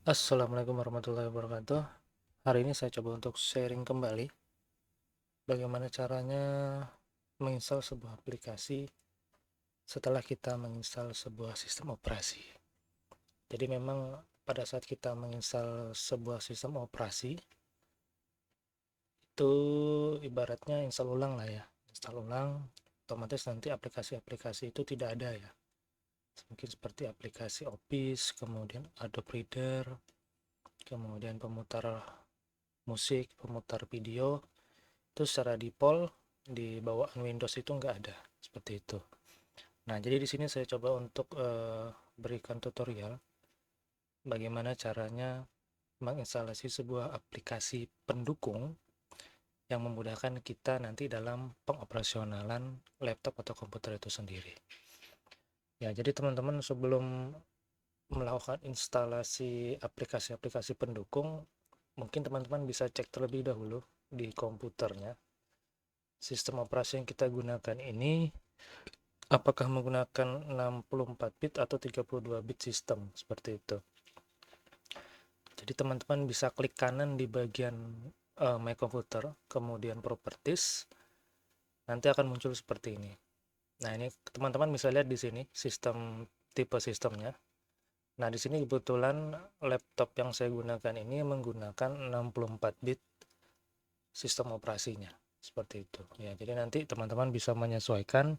Assalamualaikum warahmatullahi wabarakatuh. Hari ini saya coba untuk sharing kembali bagaimana caranya menginstal sebuah aplikasi setelah kita menginstal sebuah sistem operasi. Jadi memang pada saat kita menginstal sebuah sistem operasi itu ibaratnya install ulang lah ya. Install ulang, otomatis nanti aplikasi-aplikasi itu tidak ada ya. Mungkin seperti aplikasi Office, kemudian Adobe Reader, kemudian pemutar musik, pemutar video, itu secara default di bawaan Windows itu nggak ada seperti itu. Nah, jadi di sini saya coba untuk berikan tutorial bagaimana caranya menginstalasi sebuah aplikasi pendukung yang memudahkan kita nanti dalam pengoperasionalan laptop atau komputer itu sendiri. Ya, jadi teman-teman sebelum melakukan instalasi aplikasi-aplikasi pendukung, mungkin teman-teman bisa cek terlebih dahulu di komputernya sistem operasi yang kita gunakan ini apakah menggunakan 64 bit atau 32 bit sistem seperti itu. Jadi teman-teman bisa klik kanan di bagian My Computer, kemudian Properties, nanti akan muncul seperti ini. Nah, ini teman-teman bisa lihat di sini sistem tipe sistemnya. Nah, di sini kebetulan laptop yang saya gunakan ini menggunakan 64 bit sistem operasinya. Seperti itu. Ya, jadi nanti teman-teman bisa menyesuaikan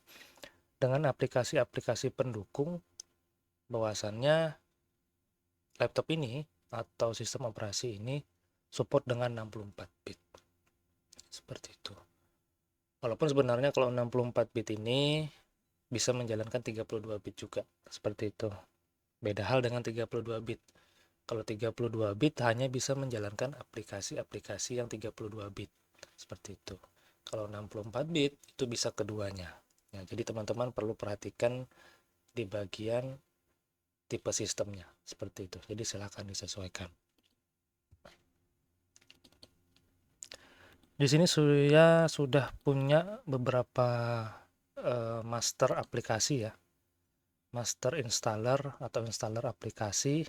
dengan aplikasi-aplikasi pendukung bahwasannya laptop ini atau sistem operasi ini support dengan 64 bit. Seperti itu. Walaupun sebenarnya kalau 64 bit ini bisa menjalankan 32 bit juga. Seperti itu. Beda hal dengan 32 bit. Kalau 32 bit hanya bisa menjalankan aplikasi-aplikasi yang 32 bit. Seperti itu. Kalau 64 bit itu bisa keduanya. Ya, jadi teman-teman perlu perhatikan di bagian tipe sistemnya. Seperti itu. Jadi silakan disesuaikan. Di sini saya sudah punya beberapa master aplikasi ya, master installer atau installer aplikasi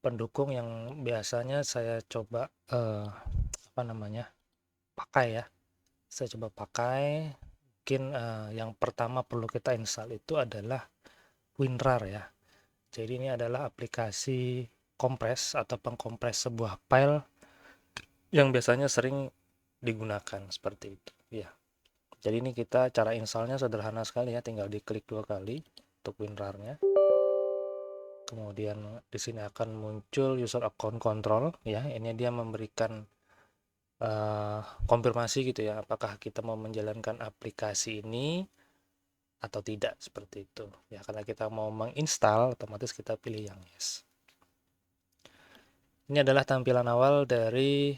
pendukung yang biasanya saya coba apa namanya pakai ya. Saya coba pakai. Mungkin yang pertama perlu kita install itu adalah WinRAR ya. Jadi ini adalah aplikasi kompres atau pengkompres sebuah file yang biasanya sering digunakan seperti itu. Ya. Jadi ini kita cara installnya sederhana sekali ya, tinggal diklik 2 kali untuk WinRAR-nya. Kemudian di sini akan muncul user account control ya. Ini dia memberikan konfirmasi gitu ya, apakah kita mau menjalankan aplikasi ini atau tidak seperti itu. Ya, karena kita mau menginstal, otomatis kita pilih yang yes. Ini adalah tampilan awal dari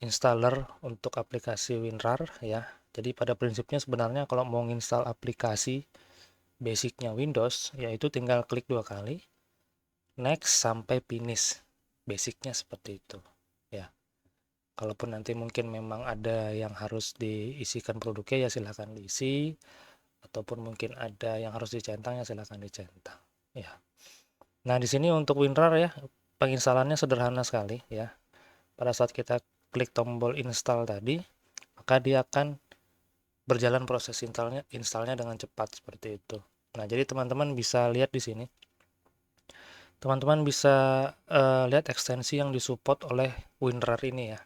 installer untuk aplikasi WinRAR ya. Jadi pada prinsipnya sebenarnya kalau mau install aplikasi basicnya Windows, yaitu tinggal klik 2 kali, next sampai finish. Basicnya seperti itu. Ya, kalaupun nanti mungkin memang ada yang harus diisikan produknya ya silahkan diisi, ataupun mungkin ada yang harus dicentang ya silahkan dicentang. Ya. Nah di sini untuk WinRAR ya, penginstalannya sederhana sekali ya. Pada saat kita klik tombol install tadi, maka dia akan berjalan proses installnya dengan cepat seperti itu. Nah, jadi teman-teman bisa lihat di sini. Teman-teman bisa lihat ekstensi yang disupport oleh WinRAR ini ya.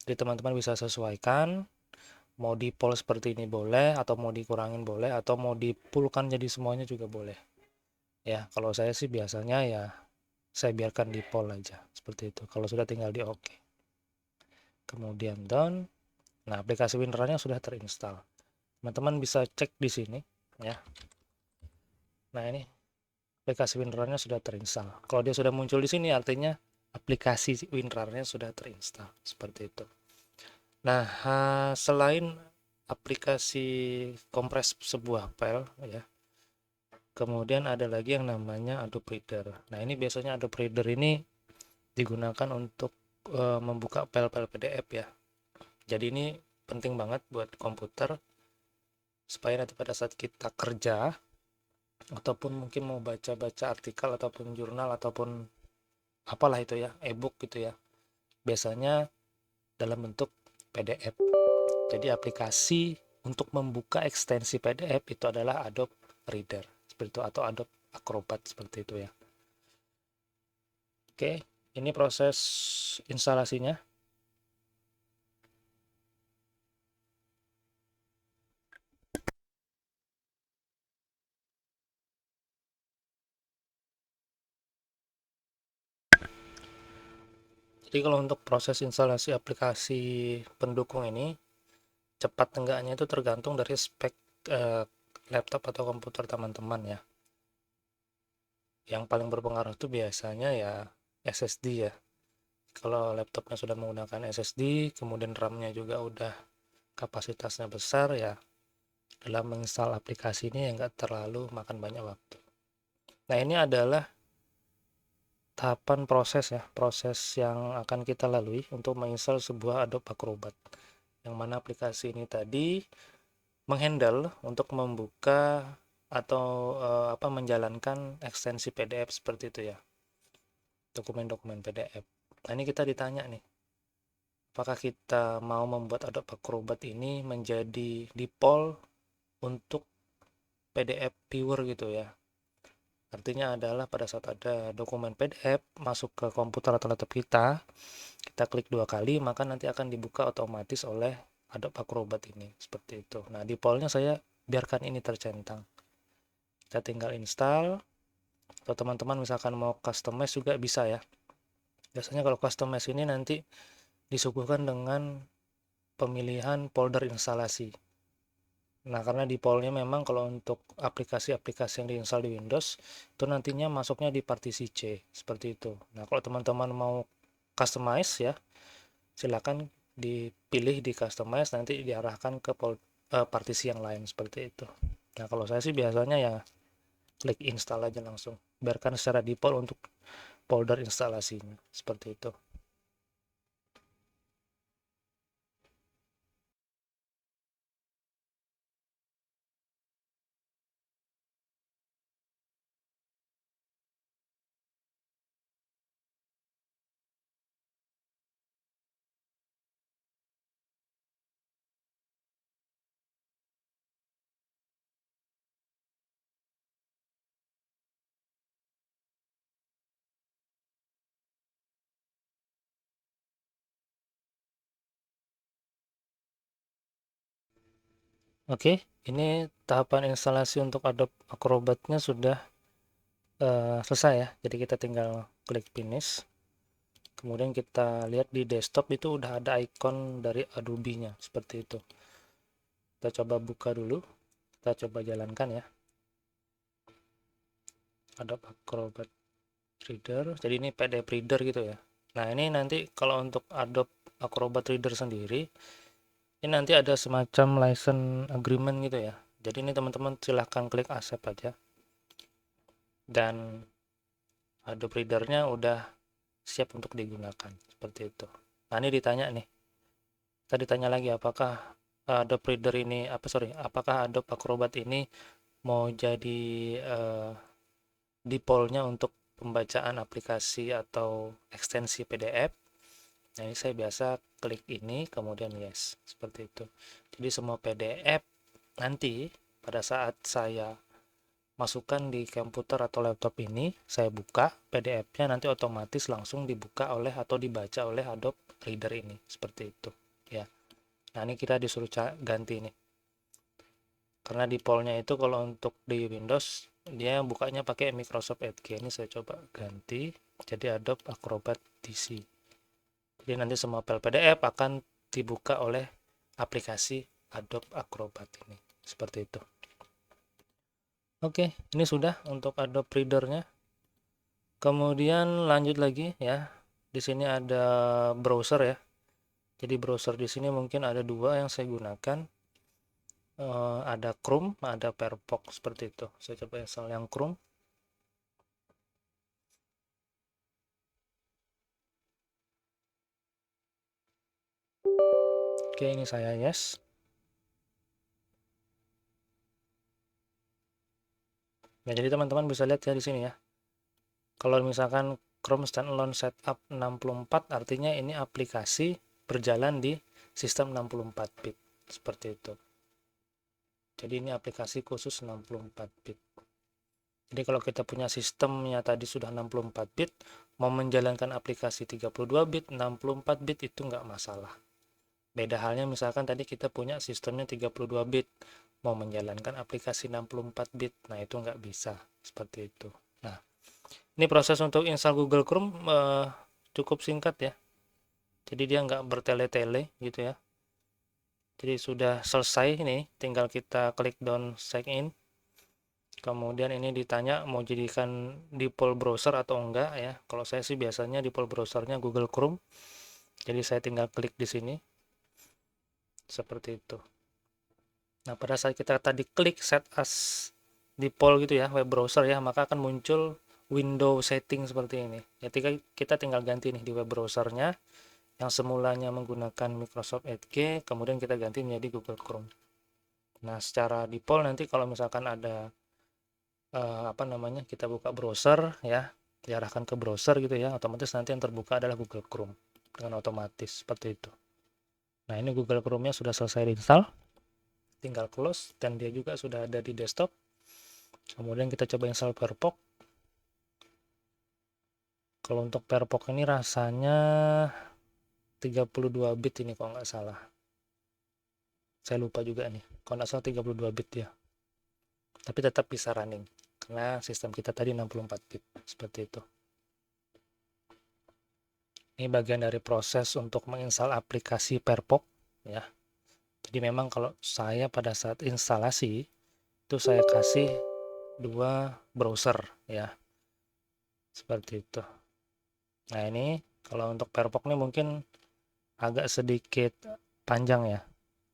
Jadi teman-teman bisa sesuaikan, mau di poll seperti ini boleh, atau mau dikurangin boleh, atau mau di-fullkan jadi semuanya juga boleh. Ya, kalau saya sih biasanya ya saya biarkan di poll aja seperti itu. Kalau sudah tinggal di OK. Kemudian done. Nah, aplikasi WinRAR-nya sudah terinstall. Teman-teman bisa cek di sini ya. Nah, ini aplikasi WinRAR-nya sudah terinstall. Kalau dia sudah muncul di sini artinya aplikasi WinRAR-nya sudah terinstall. Seperti itu. Nah, selain aplikasi kompres sebuah file ya, kemudian ada lagi yang namanya Adobe Reader. Nah, ini biasanya Adobe Reader ini digunakan untuk membuka file-file PDF ya. Jadi ini penting banget buat komputer supaya nanti pada saat kita kerja ataupun mungkin mau baca-baca artikel ataupun jurnal ataupun apalah itu ya, e-book gitu ya, biasanya dalam bentuk PDF. Jadi aplikasi untuk membuka ekstensi PDF itu adalah Adobe Reader seperti itu, atau Adobe Acrobat seperti itu ya. Oke, ini proses instalasinya. Jadi kalau untuk proses instalasi aplikasi pendukung ini, cepat enggaknya itu tergantung dari spek laptop atau komputer teman-teman ya. Yang paling berpengaruh itu biasanya ya SSD ya. Kalau laptopnya sudah menggunakan SSD, kemudian RAM-nya juga udah kapasitasnya besar ya, dalam menginstal aplikasi ini ya nggak terlalu makan banyak waktu. Nah ini adalah tahapan proses ya, proses yang akan kita lalui untuk menginstal sebuah Adobe Acrobat, yang mana aplikasi ini tadi menghandle untuk membuka atau menjalankan ekstensi PDF seperti itu ya, dokumen-dokumen PDF. Nah ini kita ditanya nih, apakah kita mau membuat Adobe Acrobat ini menjadi default untuk PDF viewer gitu ya. Artinya adalah pada saat ada dokumen PDF masuk ke komputer atau laptop kita klik 2 kali, maka nanti akan dibuka otomatis oleh Adobe Acrobat ini. Seperti itu. Nah, defaultnya saya biarkan ini tercentang. Kita tinggal install, atau teman-teman misalkan mau customize juga bisa ya. Biasanya kalau customize ini nanti disuguhkan dengan pemilihan folder instalasi. Nah, karena defaultnya memang kalau untuk aplikasi-aplikasi yang diinstal di Windows, itu nantinya masuknya di partisi C, seperti itu. Nah, kalau teman-teman mau customize ya, silakan dipilih di customize, nanti diarahkan ke partisi yang lain, seperti itu. Nah, kalau saya sih biasanya ya klik install aja langsung. Biarkan secara default untuk folder instalasinya, seperti itu. Oke, ini tahapan instalasi untuk Adobe Acrobat-nya sudah selesai ya. Jadi kita tinggal klik finish. Kemudian kita lihat di desktop itu udah ada icon dari Adobe-nya seperti itu. Kita coba buka dulu, kita coba jalankan ya, Adobe Acrobat Reader. Jadi ini PDF Reader gitu ya. Nah ini nanti kalau untuk Adobe Acrobat Reader sendiri, ini nanti ada semacam license agreement gitu ya. Jadi ini teman-teman silahkan klik accept aja, dan Adobe Reader-nya udah siap untuk digunakan seperti itu. Nah ini ditanya nih, tadi ditanya lagi apakah Adobe Reader ini apakah Adobe Acrobat ini mau jadi defaultnya untuk pembacaan aplikasi atau ekstensi PDF. Nah ini saya biasa klik ini kemudian yes, seperti itu. Jadi semua PDF nanti pada saat saya masukkan di komputer atau laptop ini, saya buka PDF-nya, nanti otomatis langsung dibuka oleh atau dibaca oleh Adobe Reader ini, seperti itu ya. Nah ini kita disuruh ganti nih, karena defaultnya itu kalau untuk di Windows dia bukanya pakai Microsoft Edge. Ini saya coba ganti jadi Adobe Acrobat DC. Jadi nanti semua file PDF akan dibuka oleh aplikasi Adobe Acrobat ini, seperti itu. Oke, ini sudah untuk Adobe Reader-nya. Kemudian lanjut lagi ya. Di sini ada browser ya. Jadi browser di sini mungkin ada dua yang saya gunakan. Ada Chrome, ada Firefox seperti itu. Saya coba install yang Chrome. Oke, ini saya yes. Nah, jadi teman-teman bisa lihat ya di sini ya. Kalau misalkan Chrome Standalone Setup 64 artinya ini aplikasi berjalan di sistem 64 bit seperti itu. Jadi ini aplikasi khusus 64 bit. Jadi kalau kita punya sistemnya tadi sudah 64 bit, mau menjalankan aplikasi 32 bit, 64 bit itu nggak masalah. Beda halnya misalkan tadi kita punya sistemnya 32 bit, mau menjalankan aplikasi 64 bit, nah itu nggak bisa, seperti itu. Nah, ini proses untuk install Google Chrome cukup singkat ya. Jadi dia nggak bertele-tele gitu ya. Jadi sudah selesai ini, tinggal kita klik down sign in. Kemudian ini ditanya mau jadikan default browser atau enggak ya. Kalau saya sih biasanya default browsernya Google Chrome. Jadi saya tinggal klik di sini. Seperti itu. Nah, pada saat kita tadi klik set as default gitu ya, web browser ya, maka akan muncul window setting seperti ini. Jadi kita tinggal ganti nih di web browsernya yang semulanya menggunakan Microsoft Edge, kemudian kita ganti menjadi Google Chrome. Nah, secara default nanti kalau misalkan ada kita buka browser ya, diarahkan ke browser gitu ya, otomatis nanti yang terbuka adalah Google Chrome dengan otomatis seperti itu. Nah, ini Google Chrome-nya sudah selesai install, tinggal close dan dia juga sudah ada di desktop. Kemudian kita coba install Firefox. Kalau untuk Firefox ini rasanya 32 bit ini kalau nggak salah. Saya lupa juga nih, kalau nggak salah 32 bit ya. Tapi tetap bisa running karena sistem kita tadi 64 bit seperti itu. Ini bagian dari proses untuk menginstal aplikasi Firefox ya. Jadi memang kalau saya pada saat instalasi itu saya kasih dua browser ya. Seperti itu. Nah, ini kalau untuk Firefox ini mungkin agak sedikit panjang ya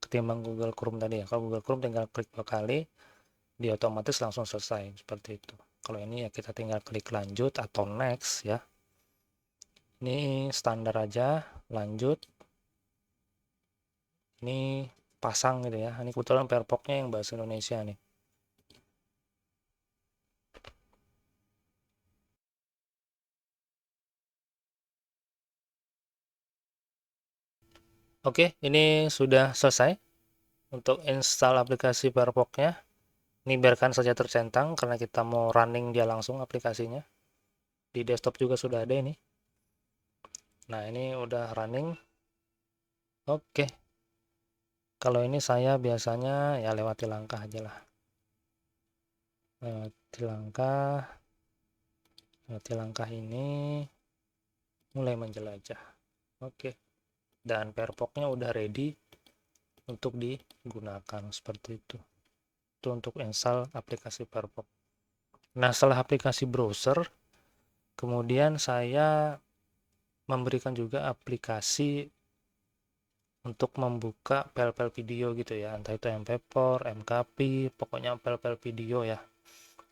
ketimbang Google Chrome tadi ya. Kalau Google Chrome tinggal klik 2 kali, dia otomatis langsung selesai seperti itu. Kalau ini ya kita tinggal klik lanjut atau next ya. Ini standar aja, lanjut. Ini pasang gitu ya. Ini kebetulan Firefox-nya yang bahasa Indonesia nih. Oke, ini sudah selesai untuk install aplikasi Firefox-nya. Ini biarkan saja tercentang karena kita mau running dia langsung aplikasinya. Di desktop juga sudah ada ini. Nah, ini udah running. Oke. Kalau ini saya biasanya ya lewati langkah aja lah. Lewati langkah ini, mulai menjelajah. Oke. Dan Firefox-nya udah ready untuk digunakan seperti itu. Itu untuk install aplikasi Firefox. Nah, setelah aplikasi browser, kemudian saya memberikan juga aplikasi untuk membuka file-file video gitu ya, entah itu MP4, MKP, pokoknya file-file video ya.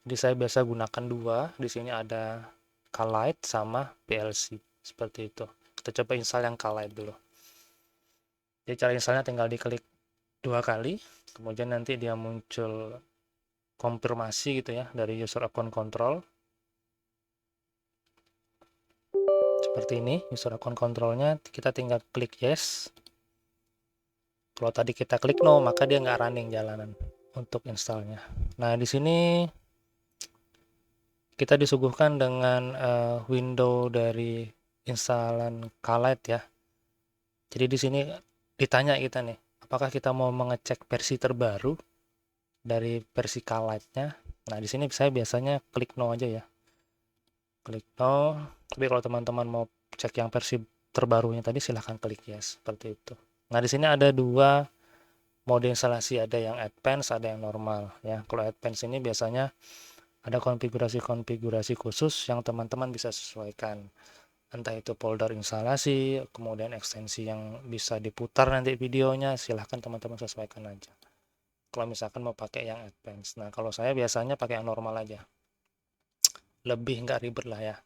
Jadi saya biasa gunakan dua, di sini ada Kalight sama PLC, seperti itu. Kita coba install yang Kalight dulu. Jadi cara installnya tinggal diklik 2 kali, kemudian nanti dia muncul konfirmasi gitu ya dari user account control. Seperti ini, user account controlnya kita tinggal klik yes. Kalau tadi kita klik no, maka dia nggak running jalanan untuk installnya. Nah, di sini kita disuguhkan dengan window dari instalan Kalight ya. Jadi di sini ditanya kita nih, apakah kita mau mengecek versi terbaru dari versi Kalight-nya. Nah, di sini saya biasanya klik no aja ya. Klik no. Tapi kalau teman-teman mau cek yang versi terbarunya tadi silahkan klik yes, seperti itu. Nah, di sini ada dua mode instalasi, ada yang advance, ada yang normal ya. Kalau advance ini biasanya ada konfigurasi-konfigurasi khusus yang teman-teman bisa sesuaikan. Entah itu folder instalasi, kemudian ekstensi yang bisa diputar nanti videonya, silahkan teman-teman sesuaikan aja. Kalau misalkan mau pakai yang advance. Nah, kalau saya biasanya pakai yang normal aja. Lebih nggak ribet lah ya.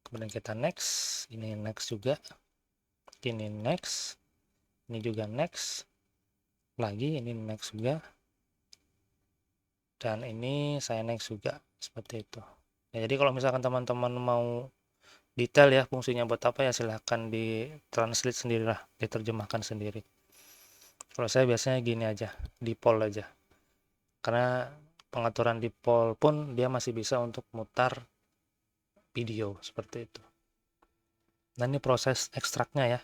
Kemudian kita next, ini next juga. Ini next, ini juga next. Lagi ini next juga. dan ini saya next juga seperti itu ya. Jadi kalau misalkan teman-teman mau detail ya fungsinya buat apa ya, silahkan di translate sendiri lah, diterjemahkan sendiri. Kalau saya biasanya gini aja, di poll aja, karena pengaturan di poll pun dia masih bisa untuk mutar video seperti itu. Nah ini proses ekstraknya ya,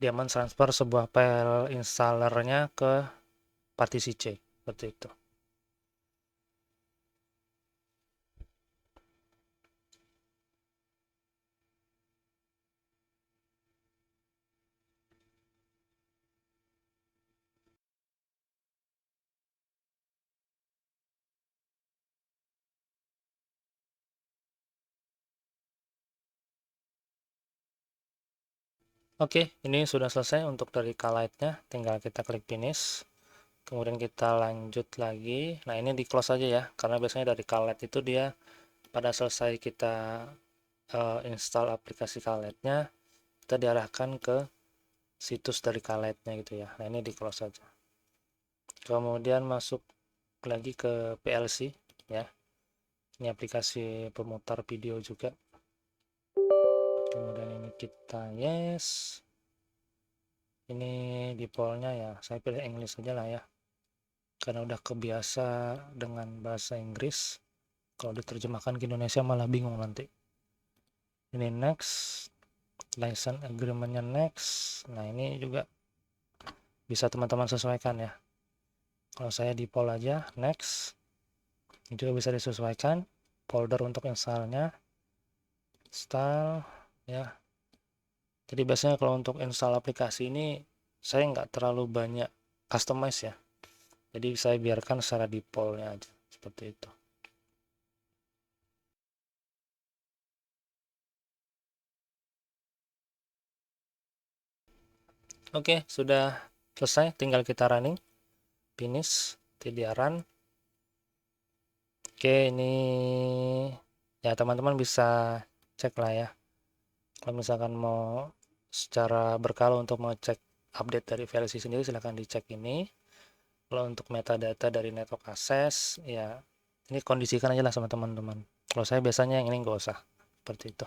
dia mentransfer sebuah file installernya ke partisi C seperti itu. Oke, ini sudah selesai untuk dari Calite-nya, tinggal kita klik finish. Kemudian kita lanjut lagi. Nah, ini di close aja ya, karena biasanya dari Calite itu dia pada selesai kita install aplikasi Calite-nya, kita diarahkan ke situs dari Calite-nya gitu ya. Nah, ini di close aja. Kemudian masuk lagi ke PLC ya. Ini aplikasi pemutar video juga. Kemudian ini kita yes. Ini di pollnya ya, saya pilih English aja lah ya, karena udah kebiasa dengan bahasa Inggris. Kalau diterjemahkan ke Indonesia malah bingung nanti. Ini next, license agreement-nya next. Nah ini juga bisa teman-teman sesuaikan ya. Kalau saya di poll aja next, ini juga bisa disesuaikan folder untuk installnya, install ya. Jadi biasanya kalau untuk install aplikasi ini saya nggak terlalu banyak customize ya, jadi saya biarkan secara defaultnya aja seperti itu. Oke, sudah selesai, tinggal kita running, finish, TDR run. Oke, ini ya teman-teman bisa cek lah ya, kalau misalkan mau secara berkala untuk mengecek update dari VLC sendiri, silahkan dicek ini. Kalau untuk metadata dari network access ya ini kondisikan aja lah sama teman-teman. Kalau saya biasanya yang ini nggak usah seperti itu.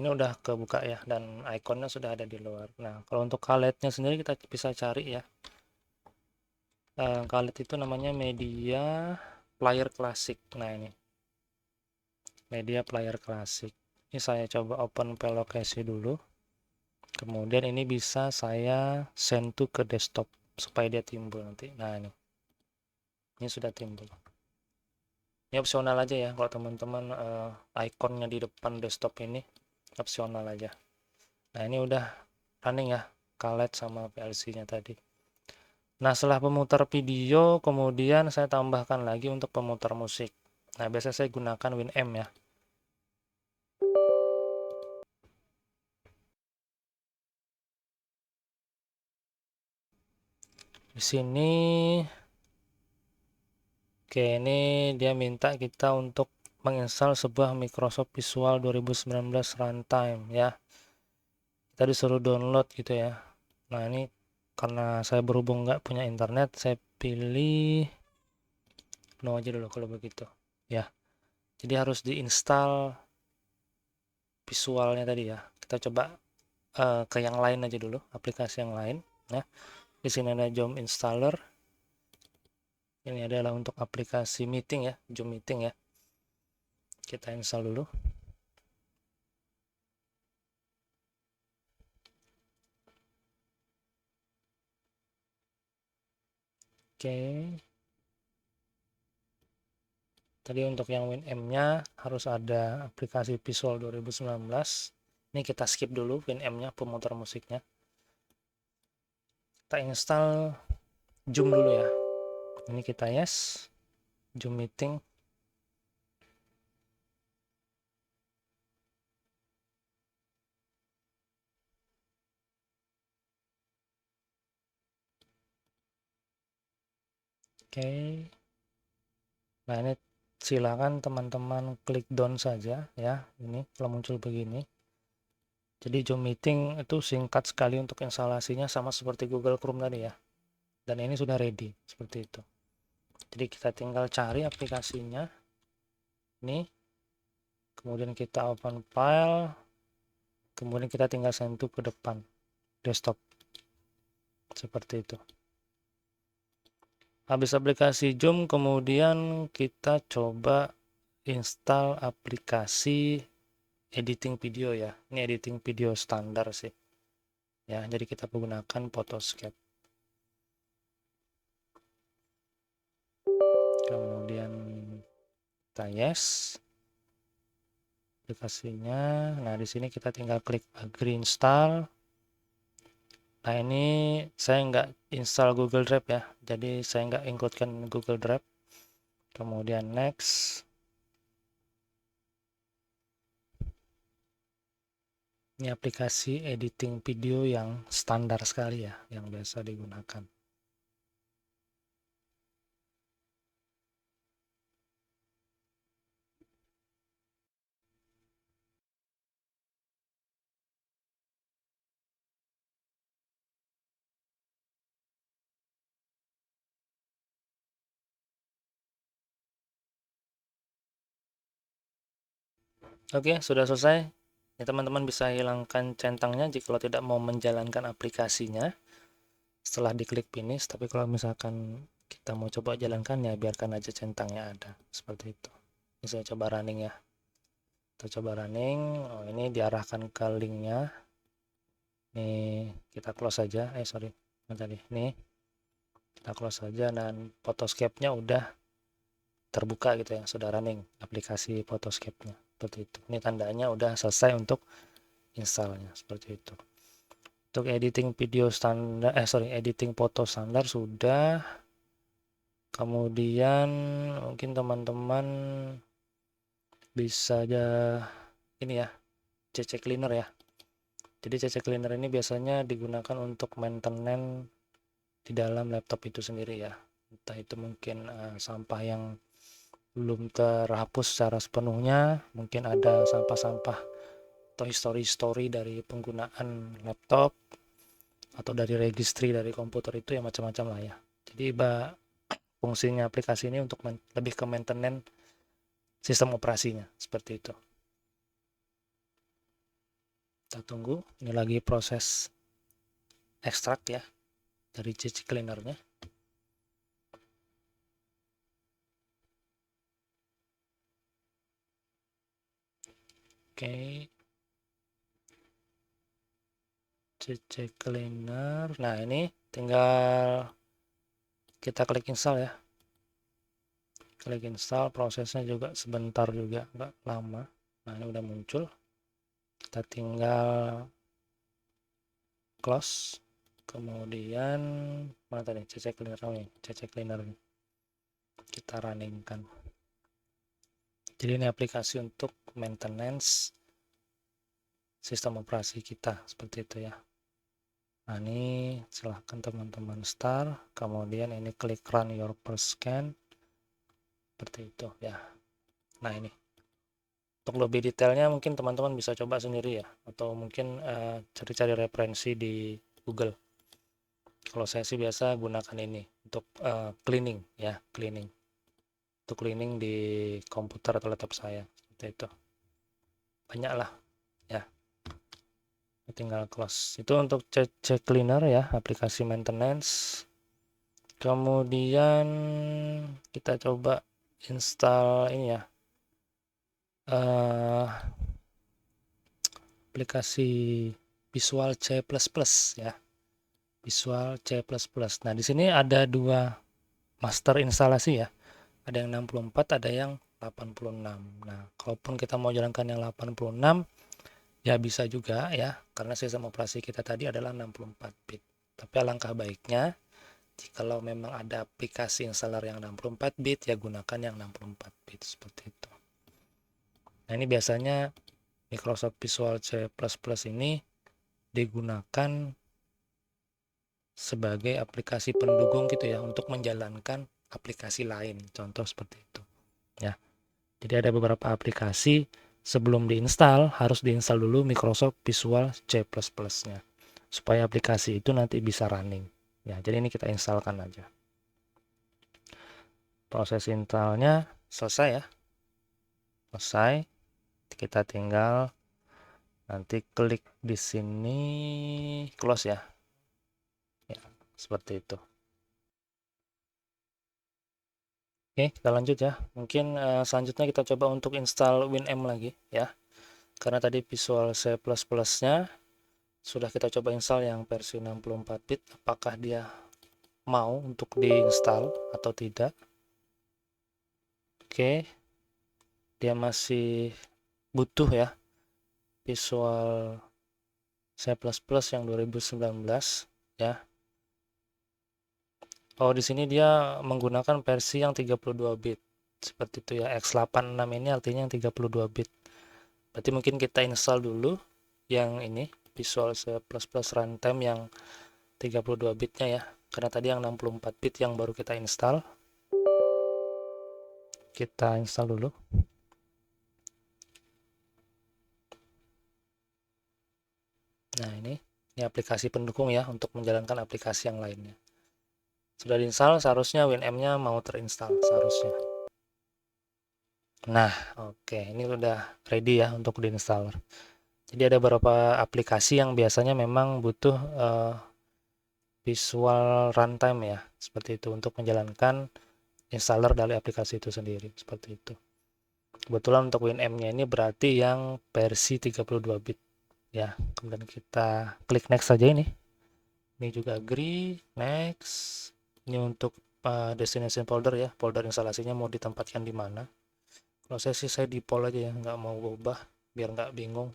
Ini udah kebuka ya, dan ikonnya sudah ada di luar. Nah kalau untuk Calite-nya sendiri kita bisa cari ya. Calite itu namanya Media Player Classic. Nah ini Media Player Classic. Ini saya coba open file lokasi dulu. Kemudian ini bisa saya send to ke desktop supaya dia timbul nanti. Nah ini sudah timbul. Ini opsional aja ya, kalau teman-teman ikonnya di depan desktop ini opsional aja. Nah ini udah running ya, Calite sama PLC-nya tadi. Nah setelah pemutar video, kemudian saya tambahkan lagi untuk pemutar musik. Nah biasanya saya gunakan Winamp ya. Di sini, oke, ini dia minta kita untuk menginstal sebuah Microsoft Visual 2019 Runtime ya. Kita disuruh download gitu ya. Nah ini karena saya berhubung nggak punya internet, saya pilih no aja dulu kalau begitu ya. Jadi harus diinstal visualnya tadi ya. Kita coba ke yang lain aja dulu, aplikasi yang lain ya. Di sini ada Zoom Installer. Ini adalah untuk aplikasi meeting ya, Zoom Meeting ya. Kita install dulu. Oke. Tadi untuk yang Winamp-nya harus ada aplikasi Visual 2019. Ini kita skip dulu Winamp-nya, pemutar musiknya. Kita install Zoom dulu ya. Ini kita yes. Zoom Meeting. Oke. Nah ini silakan teman-teman klik down saja ya. Ini kalau muncul begini. Jadi Zoom Meeting itu singkat sekali untuk instalasinya, sama seperti Google Chrome tadi ya. Dan ini sudah ready seperti itu. Jadi kita tinggal cari aplikasinya nih, kemudian kita open file, kemudian kita tinggal sentuh ke depan desktop seperti itu. Habis aplikasi Zoom, kemudian kita coba install aplikasi editing video ya. Ini editing video standar sih ya, jadi kita menggunakan Photoscape. Kemudian kita yes aplikasinya. Nah, di sini kita tinggal klik agree install. Nah, ini saya nggak install Google Drive ya, jadi saya nggak includekan Google Drive. Kemudian next. Ini aplikasi editing video yang standar sekali ya, yang biasa digunakan. Oke, sudah selesai. Ya, teman-teman bisa hilangkan centangnya jika tidak mau menjalankan aplikasinya setelah diklik finish. Tapi kalau misalkan kita mau coba jalankan, ya biarkan aja centangnya ada seperti itu. Ini saya coba running ya. Kita coba running. Oh, ini diarahkan ke linknya. Nih kita close saja. Sorry, tadi nih kita close saja, dan Photoscape-nya udah terbuka gitu ya, sudah running aplikasi Photoscape-nya seperti itu. Ini tandanya udah selesai untuk installnya seperti itu. Untuk editing video standar, editing foto standar sudah. Kemudian mungkin teman-teman bisa aja ini ya, CC Cleaner ya. Jadi CC Cleaner ini biasanya digunakan untuk maintenance di dalam laptop itu sendiri ya. Entah itu mungkin sampah yang belum terhapus secara sepenuhnya, mungkin ada sampah-sampah atau history dari penggunaan laptop atau dari registry dari komputer, itu ya macam-macam lah ya. Jadi fungsinya aplikasi ini untuk lebih ke maintenance sistem operasinya seperti itu. Kita tunggu, ini lagi proses ekstrak ya dari CC Cleaner-nya. Oke, CC Cleaner. Nah, ini tinggal kita klik install ya. Klik install, prosesnya juga sebentar juga, nggak lama. Nah, ini udah muncul. Kita tinggal close. Kemudian mana tadi CC Cleaner? Oh, ini CC Cleaner ini kita runningkan. Jadi ini aplikasi untuk maintenance sistem operasi kita seperti itu ya. Nah, ini silahkan teman-teman start, kemudian ini klik run your first scan seperti itu ya. Nah, ini untuk lebih detailnya mungkin teman-teman bisa coba sendiri ya, atau mungkin cari-cari referensi di Google. Kalau saya sih biasa gunakan ini untuk cleaning ya, untuk cleaning di komputer atau laptop saya seperti itu. Banyak lah ya, tinggal close. Itu untuk CC Cleaner ya, aplikasi maintenance. Kemudian kita coba install ini ya, aplikasi Visual C++ ya, Visual C++. Nah, di sini ada dua master instalasi ya, ada yang 64, ada yang 86. Nah, kalaupun kita mau jalankan yang 86 ya bisa juga ya, karena sistem operasi kita tadi adalah 64 bit. Tapi alangkah baiknya jikalau memang ada aplikasi installer yang 64 bit, ya gunakan yang 64 bit seperti itu. Nah, ini biasanya Microsoft Visual C++ ini digunakan sebagai aplikasi pendukung gitu ya, untuk menjalankan aplikasi lain, contoh seperti itu ya. Jadi ada beberapa aplikasi sebelum diinstal harus diinstal dulu Microsoft Visual C++-nya supaya aplikasi itu nanti bisa running ya. Jadi ini kita instalkan aja. proses installnya selesai ya, selesai. Kita tinggal nanti klik di sini close ya, seperti itu. Oke, kita lanjut ya. Mungkin selanjutnya kita coba untuk install WinM lagi ya, karena tadi Visual C++ nya sudah kita coba install yang versi 64 bit. Apakah dia mau untuk diinstal atau tidak? Oke, dia masih butuh ya Visual C++ yang 2019 ya. Oh, di sini dia menggunakan versi yang 32 bit. Seperti itu ya. X86 ini artinya yang 32 bit. Berarti mungkin kita install dulu yang ini Visual C++ runtime yang 32 bitnya ya. Karena tadi yang 64 bit yang baru kita install. Kita install dulu. Nah, ini aplikasi pendukung ya untuk menjalankan aplikasi yang lainnya. Sudah diinstal, seharusnya WinM-nya mau terinstall seharusnya. Nah, oke, ini udah ready ya untuk diinstal. Jadi ada beberapa aplikasi yang biasanya memang butuh visual runtime ya, seperti itu untuk menjalankan installer dari aplikasi itu sendiri, seperti itu. Kebetulan untuk WinM-nya ini berarti yang versi 32 bit ya. Kemudian kita klik next saja ini. Ini juga agree, next. Ini untuk destination folder ya, folder instalasinya mau ditempatkan di mana. Kalau saya default aja ya, nggak mau ubah biar nggak bingung.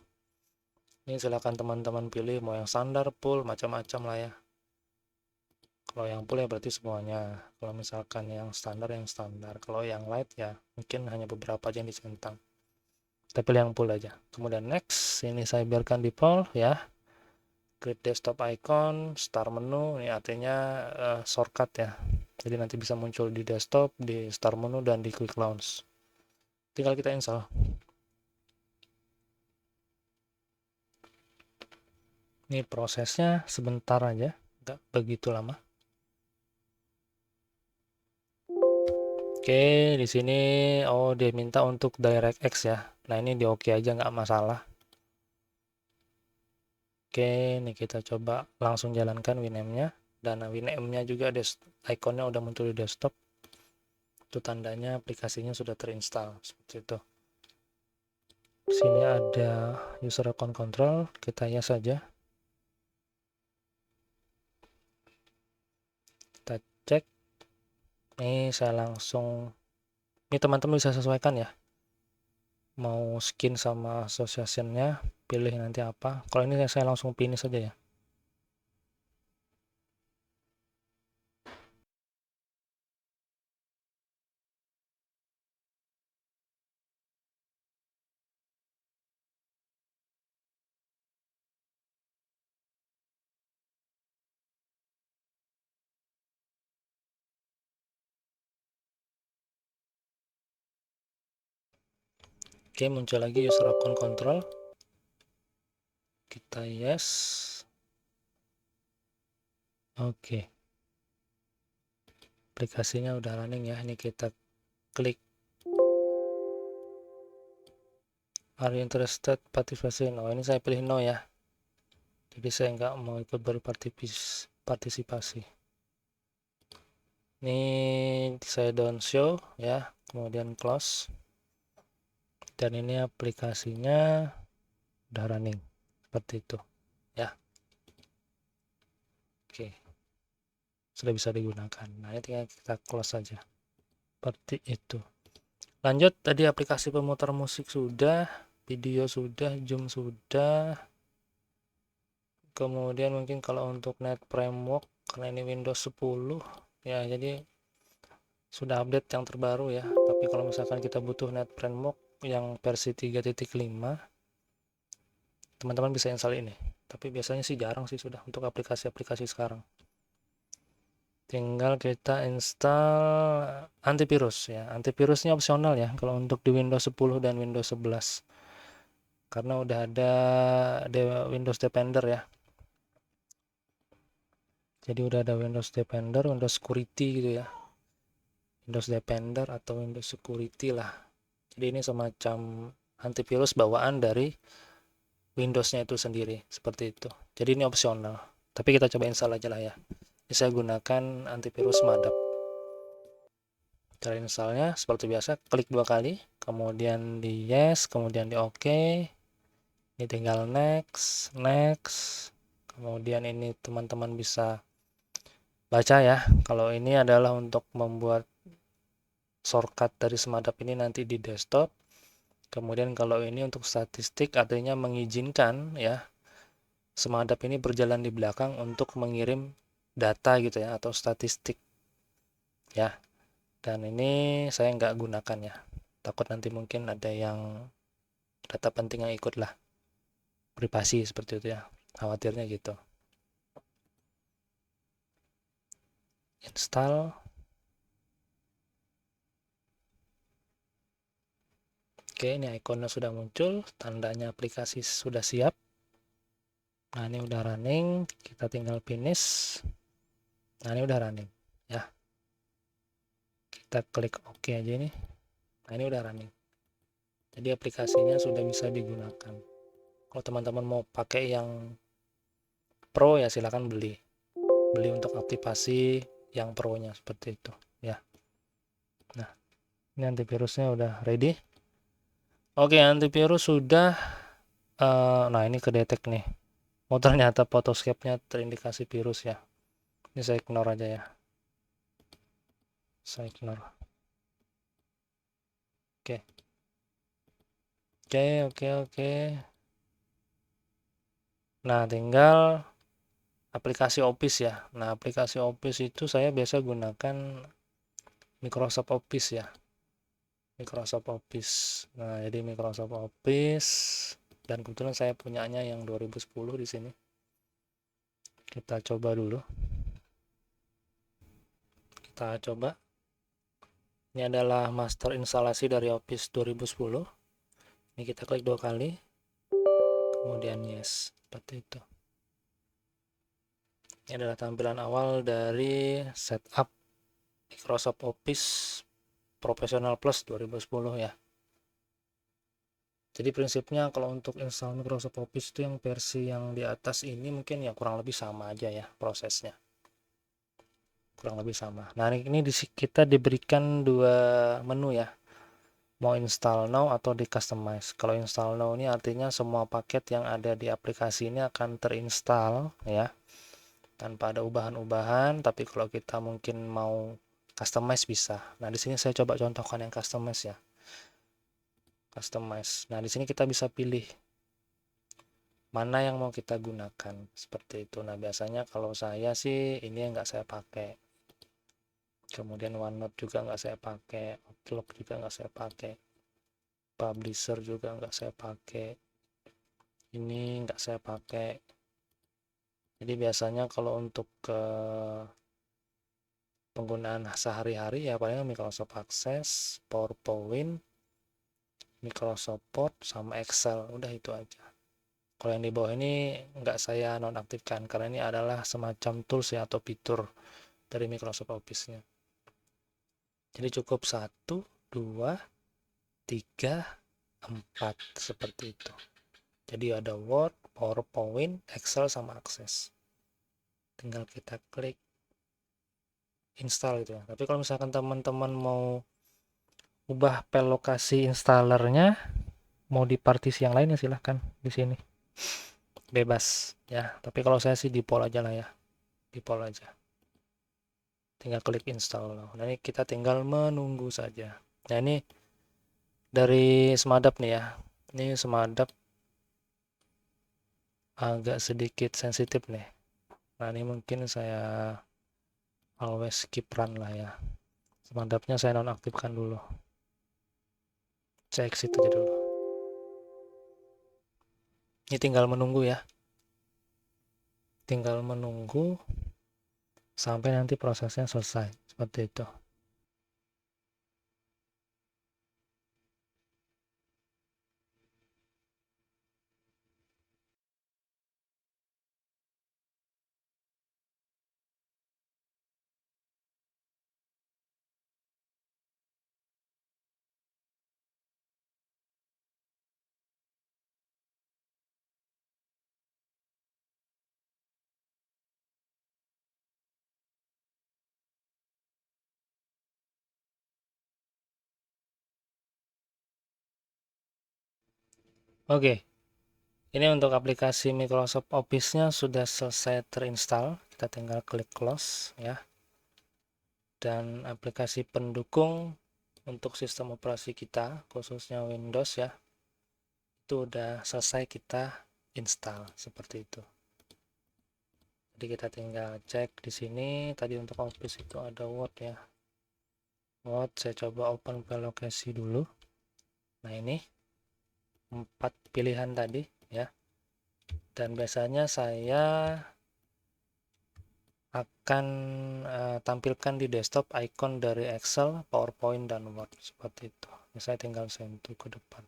Ini silakan teman-teman pilih mau yang standar, full, macam-macam lah ya. Kalau yang full ya berarti semuanya. Kalau misalkan yang standar, kalau yang light ya mungkin hanya beberapa aja yang dicentang. Kita pilih yang full aja. Kemudian next, ini saya biarkan default ya. Klik desktop icon, start menu, ini artinya shortcut ya. Jadi nanti bisa muncul di desktop, di start menu, dan di quick launch. Tinggal kita install. Ini prosesnya sebentar aja, nggak begitu lama. Oke, di sini dia minta untuk DirectX ya. Nah, ini di oke aja nggak masalah. Oke, ini kita coba langsung jalankan WinM-nya. Dan WinM-nya juga ikonnya udah muncul di desktop. Itu tandanya aplikasinya sudah terinstall seperti itu. Di sini ada user account control, kita yes saja. Kita cek. Ini saya langsung, ini teman-teman bisa sesuaikan ya. Mau skin sama association-nya, pilih nanti apa. Kalau ini saya langsung finish saja ya. Oke, muncul lagi user account control. Kita yes. Oke. Aplikasinya udah running ya. Ini kita klik. Are you interested participation? Oh, ini saya pilih no ya. Jadi saya nggak mau ikut berpartisipasi. Ini saya don't show ya. Kemudian close. Dan ini aplikasinya udah running. Seperti itu ya. Oke, sudah bisa digunakan. Nah, ini tinggal kita close saja seperti itu. Lanjut, tadi aplikasi pemutar musik sudah, video sudah, zoom sudah. Kemudian mungkin kalau untuk Net Framework, karena ini Windows 10 ya, jadi sudah update yang terbaru ya. Tapi kalau misalkan kita butuh Net Framework yang versi 3.5, teman-teman bisa install ini. Tapi biasanya sih jarang sih sudah untuk aplikasi-aplikasi sekarang. Tinggal kita install antivirus ya. Antivirusnya opsional ya kalau untuk di Windows 10 dan Windows 11. Karena udah ada Windows Defender ya. Jadi udah ada Windows Defender, Windows Security gitu ya. Windows Defender atau Windows Security lah. Jadi ini semacam antivirus bawaan dari Windows-nya itu sendiri, seperti itu. Jadi ini opsional, tapi kita coba install aja lah ya. Ini saya gunakan antivirus Madap. Cara installnya seperti biasa, klik 2 kali, kemudian di yes, kemudian di OK. Ini tinggal next, next. Kemudian ini teman-teman bisa baca ya. Kalau ini adalah untuk membuat shortcut dari Semadap ini nanti di desktop. Kemudian kalau ini untuk statistik artinya mengizinkan ya Semadap ini berjalan di belakang untuk mengirim data gitu ya atau statistik ya. Dan ini saya nggak gunakan ya. Takut nanti mungkin ada yang data penting yang ikut lah. Privasi seperti itu ya. Khawatirnya gitu. Install. Oke, ini ikonnya sudah muncul, tandanya aplikasi sudah siap. Nah, ini udah running, kita tinggal finish. Nah, ini udah running ya. Kita klik OK aja ini. Nah, ini udah running. Jadi aplikasinya sudah bisa digunakan. Kalau teman-teman mau pakai yang Pro ya silakan beli. Beli untuk aktivasi yang Pro-nya seperti itu ya. Nah, ini antivirusnya udah ready. Oke, antivirus sudah. Nah, ini kedetek nih. Oh, ternyata Photoscape-nya terindikasi virus ya. Ini saya ignore aja ya. Saya ignore. Oke. Oke. Nah, tinggal aplikasi Office ya. Nah, aplikasi Office itu saya biasa gunakan Microsoft Office ya. Microsoft Office. Nah, jadi Microsoft Office dan kebetulan saya punyanya yang 2010 di sini. Kita coba dulu. Kita coba. Ini adalah master instalasi dari Office 2010. Ini kita klik 2 kali. Kemudian yes, seperti itu. Ini adalah tampilan awal dari setup Microsoft Office Professional Plus 2010 ya. Jadi prinsipnya kalau untuk install Microsoft Office itu yang versi yang di atas ini mungkin ya kurang lebih sama aja ya prosesnya. Kurang lebih sama. Nah, ini kita diberikan dua menu ya. Mau install now atau di customize. Kalau install now ini artinya semua paket yang ada di aplikasi ini akan terinstall ya. Tanpa ada ubahan-ubahan, tapi kalau kita mungkin mau customize bisa. Nah, di sini saya coba contohkan yang customize ya. Customize. Nah, di sini kita bisa pilih mana yang mau kita gunakan seperti itu. Nah, biasanya kalau saya sih ini yang nggak saya pakai. Kemudian OneNote juga nggak saya pakai, Outlook juga nggak saya pakai, Publisher juga nggak saya pakai, ini nggak saya pakai. Jadi biasanya kalau untuk penggunaan sehari-hari ya paling Microsoft Access, PowerPoint, Microsoft Word, sama Excel, udah itu aja. Kalau yang di bawah ini nggak saya nonaktifkan karena ini adalah semacam tools ya atau fitur dari Microsoft Office-nya. Jadi cukup 1, 2, 3, 4 seperti itu. Jadi ada Word, PowerPoint, Excel, sama Access. Tinggal kita klik install gitu ya. Tapi kalau misalkan teman-teman mau ubah file lokasi installernya, mau di partisi yang lain ya silahkan di sini. Bebas ya. Tapi kalau saya sih default aja lah ya. Default aja. Tinggal klik install. Nah, ini kita tinggal menunggu saja. Nah, ini dari Semadap nih ya. Ini Semadap agak sedikit sensitif nih. Nah, ini mungkin saya always skip run lah ya. Semadapnya saya nonaktifkan dulu. Saya exit aja dulu. Ini tinggal menunggu ya. Tinggal menunggu sampai nanti prosesnya selesai. Seperti itu. Oke, ini untuk aplikasi Microsoft Office-nya sudah selesai terinstall. Kita tinggal klik close ya. Dan aplikasi pendukung untuk sistem operasi kita, khususnya Windows ya, itu udah selesai kita install seperti itu. Jadi kita tinggal cek di sini. Tadi untuk Office itu ada Word ya. Word saya coba open file lokasi dulu. Nah ini 4 pilihan tadi ya. Dan biasanya saya akan tampilkan di desktop icon dari Excel, PowerPoint, dan Word seperti itu. Ini saya tinggal sentuh ke depan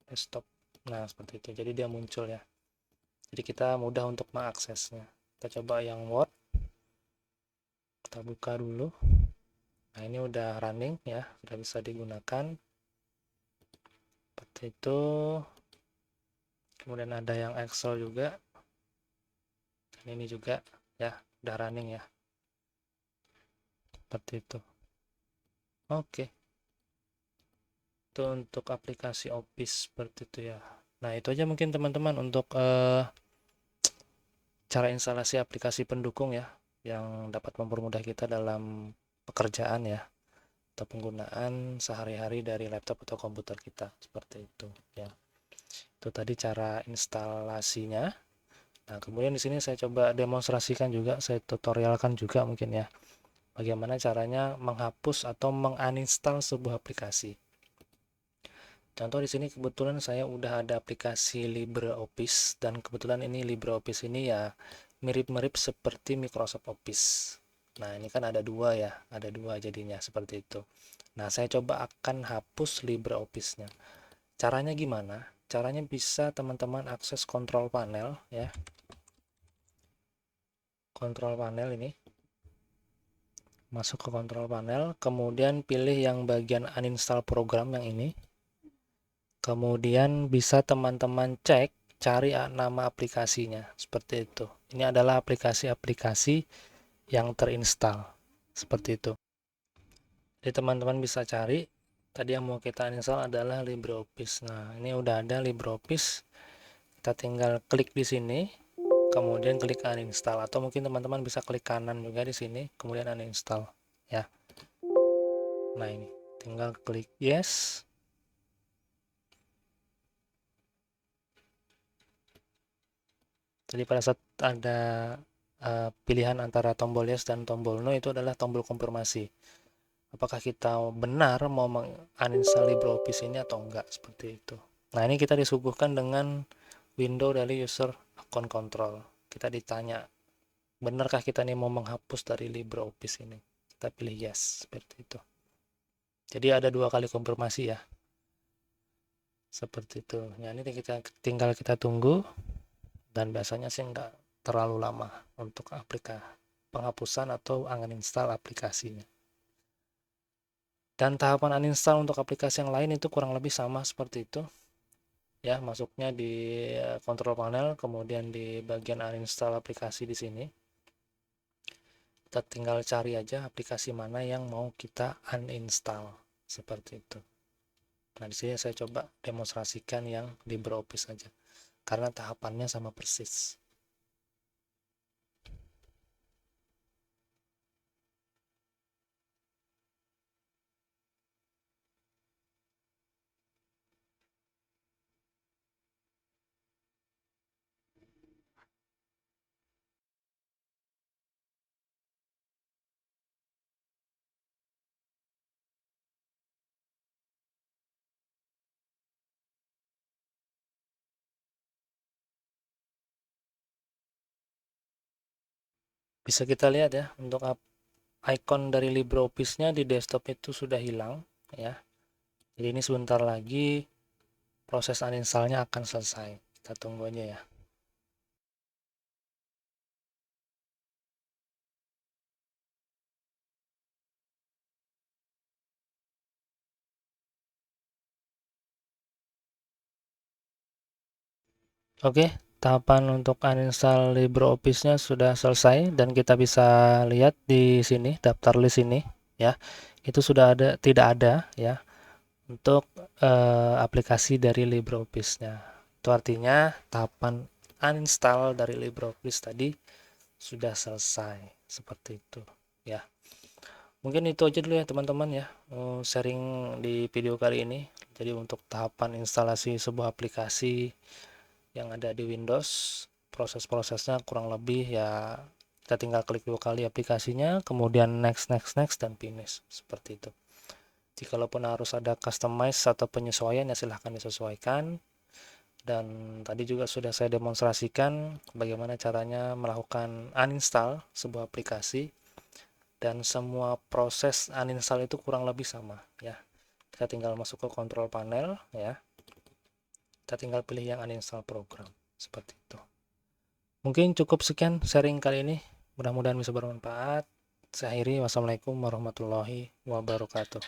desktop. Nah seperti itu. Jadi dia muncul ya. Jadi kita mudah untuk mengaksesnya. Kita coba yang Word. Kita buka dulu. Nah ini udah running ya, sudah bisa digunakan. Seperti itu. Kemudian ada yang Excel juga. Dan ini juga ya, udah running ya. Seperti itu. Oke. Itu untuk aplikasi Office seperti itu ya. Nah, itu aja mungkin teman-teman untuk cara instalasi aplikasi pendukung ya, yang dapat mempermudah kita dalam pekerjaan ya, atau penggunaan sehari-hari dari laptop atau komputer kita seperti itu ya. Itu tadi cara instalasinya. Nah, kemudian di sini saya coba demonstrasikan juga, saya tutorialkan juga mungkin ya, bagaimana caranya menghapus atau menguninstall sebuah aplikasi. Contoh di sini kebetulan saya udah ada aplikasi LibreOffice, dan kebetulan ini LibreOffice ini ya mirip-mirip seperti Microsoft Office. Nah, ini kan ada dua ya, ada dua jadinya seperti itu. Nah, saya coba akan hapus LibreOffice-nya. Caranya gimana? Caranya bisa teman-teman akses kontrol panel ya. Kontrol panel ini. Masuk ke kontrol panel, kemudian pilih yang bagian uninstall program yang ini. Kemudian bisa teman-teman cek, cari nama aplikasinya, seperti itu. Ini adalah aplikasi-aplikasi yang terinstall, seperti itu. Jadi teman-teman bisa cari, tadi yang mau kita install adalah LibreOffice. Nah, ini udah ada LibreOffice. Kita tinggal klik di sini, kemudian klik uninstall. Atau mungkin teman-teman bisa klik kanan juga di sini, kemudian uninstall. Ya. Nah, ini. Tinggal klik yes. Jadi pada saat ada pilihan antara tombol yes dan tombol no, itu adalah tombol konfirmasi. Apakah kita benar mau menguninstall LibreOffice ini atau enggak, seperti itu. Nah, ini kita disuguhkan dengan window dari user account control. Kita ditanya, benarkah kita nih mau menghapus dari LibreOffice ini? Kita pilih yes, seperti itu. Jadi ada 2 kali konfirmasi ya. Seperti itu. Nah, ini kita tinggal kita tunggu. Dan biasanya sih enggak terlalu lama untuk penghapusan atau uninstall aplikasinya. Dan tahapan uninstall untuk aplikasi yang lain itu kurang lebih sama seperti itu. Ya, masuknya di control panel, kemudian di bagian uninstall aplikasi di sini. Kita tinggal cari aja aplikasi mana yang mau kita uninstall, seperti itu. Nah, di sini saya coba demonstrasikan yang LibreOffice saja, karena tahapannya sama persis. Bisa kita lihat ya, untuk icon dari LibreOffice-nya di desktop itu sudah hilang ya. Jadi ini sebentar lagi proses uninstall-nya akan selesai. Kita tunggu aja ya. Oke, tahapan untuk uninstall LibreOffice-nya sudah selesai, dan kita bisa lihat di sini daftar list ini ya. Itu sudah ada, tidak ada ya untuk aplikasi dari LibreOffice-nya. Itu artinya tahapan uninstall dari LibreOffice tadi sudah selesai, seperti itu ya. Mungkin itu aja dulu ya teman-teman ya, sharing di video kali ini. Jadi untuk tahapan instalasi sebuah aplikasi yang ada di Windows, proses-prosesnya kurang lebih ya, kita tinggal klik 2 kali aplikasinya, kemudian next next next dan finish, seperti itu. Jikalaupun harus ada customize atau penyesuaian ya silahkan disesuaikan. Dan tadi juga sudah saya demonstrasikan bagaimana caranya melakukan uninstall sebuah aplikasi, dan semua proses uninstall itu kurang lebih sama ya. Kita tinggal masuk ke control panel ya, kita tinggal pilih yang uninstall program, seperti itu. Mungkin cukup sekian sharing kali ini, mudah-mudahan bisa bermanfaat. Saya akhiri, wassalamualaikum warahmatullahi wabarakatuh.